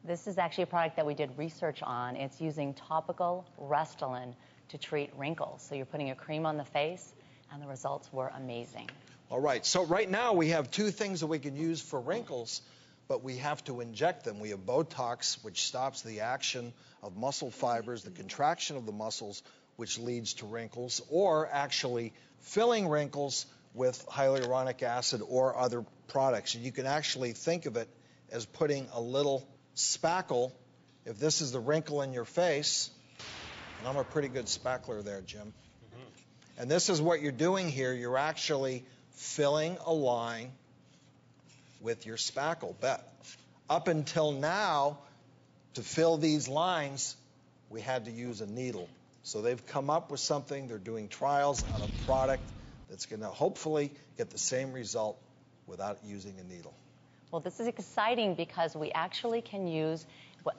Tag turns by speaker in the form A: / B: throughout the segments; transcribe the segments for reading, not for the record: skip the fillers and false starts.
A: This is actually a product that we did research on. It's using topical Restylane to treat wrinkles. So you're putting a cream on the face, and the results were amazing.
B: All right, so right now we have two things that we can use for wrinkles, but we have to inject them. We have Botox, which stops the action of muscle fibers, the contraction of the muscles, which leads to wrinkles, or actually filling wrinkles with hyaluronic acid or other products. And you can actually think of it as putting a little spackle. If this is the wrinkle in your face, and I'm a pretty good spackler there, Jim. And this is what you're doing here. You're actually filling a line with your spackle. But up until now, to fill these lines, we had to use a needle. So they've come up with something. They're doing trials on a product that's going to hopefully get the same result without using a needle.
A: Well, this is exciting because we actually can use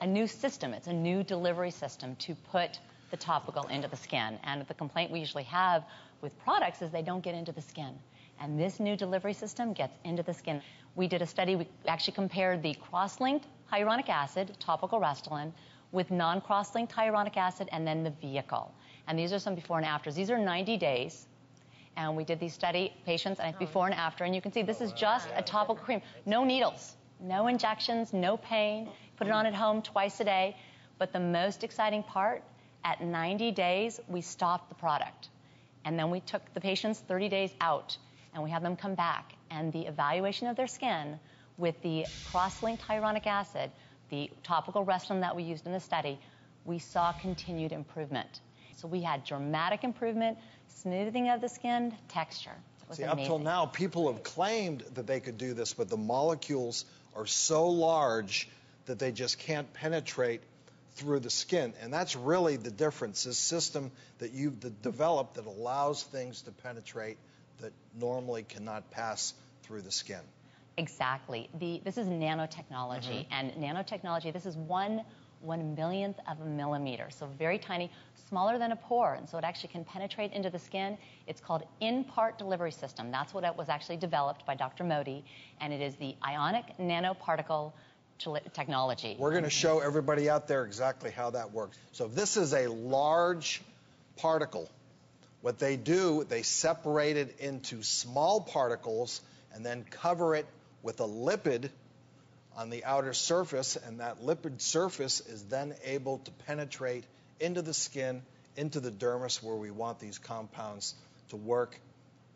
A: a new system. It's a new delivery system to put the topical into the skin. And the complaint we usually have with products is they don't get into the skin. And this new delivery system gets into the skin. We did a study. We actually compared the cross-linked hyaluronic acid, topical Restylane, with non-cross-linked hyaluronic acid, and then the vehicle. And these are some before and afters. These are 90 days. And we did these study patients before and after. And you can see this is just a topical cream. No needles, no injections, no pain. Put it on at home twice a day. But the most exciting part, at 90 days, we stopped the product. And then we took the patients 30 days out, and we had them come back. And the evaluation of their skin with the cross-linked hyaluronic acid, the topical Restylane that we used in the study, we saw continued improvement. So we had dramatic improvement, smoothing of the skin, texture. It was amazing.
B: Up till now, people have claimed that they could do this, but the molecules are so large that they just can't penetrate through the skin. And that's really the difference, this system that you've developed that allows things to penetrate that normally cannot pass through the skin.
A: Exactly. This is nanotechnology. And nanotechnology, this is 1/1,000,000th of a millimeter, so very tiny, smaller than a pore, and so it actually can penetrate into the skin. It's called in-part delivery system. That's what it was actually developed by Dr. Modi, and it is the ionic nanoparticle technology.
B: We're going to show everybody out there exactly how that works. So if this is a large particle, what they do, they separate it into small particles and then cover it with a lipid on the outer surface, and that lipid surface is then able to penetrate into the skin, into the dermis, where we want these compounds to work,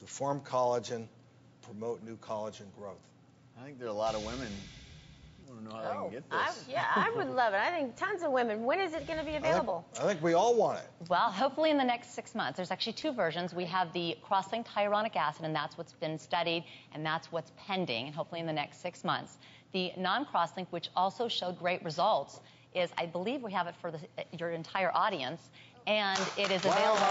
B: to form collagen, promote new collagen growth.
C: I think there are a lot of women who want to know how they can get this.
D: I would love it. I think tons of women. When is it going to be available?
B: I think we all want it.
A: Well, hopefully in the next 6 months. There's actually two versions. We have the cross-linked hyaluronic acid, and that's what's been studied, and that's what's pending, and hopefully in the next 6 months. The non-cross-link, which also showed great results, is, I believe we have it for your entire audience, and it is available.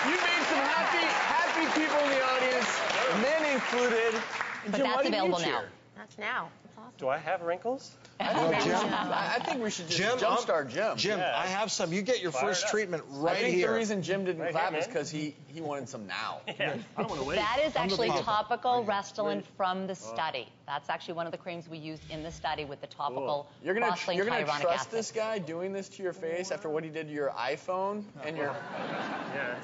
C: You made some happy people in the audience, men included.
A: But
C: Jim,
A: that's available now.
D: That's now. That's awesome.
E: Do I have wrinkles?
C: I think we should just jumpstart Jim.
B: Jim,
E: Yeah.
B: I have some. You get your first treatment right here.
C: I think the reason Jim didn't clap
E: here,
C: is because he wanted some now.
E: Yeah. I don't want to wait.
A: That is actually topical Restylane from the study. That's actually one of the creams we used in the study with the topical cross-linked hyaluronic acid.
C: Trust this guy doing this to your face after what he did to your iPhone and your...
E: Yeah.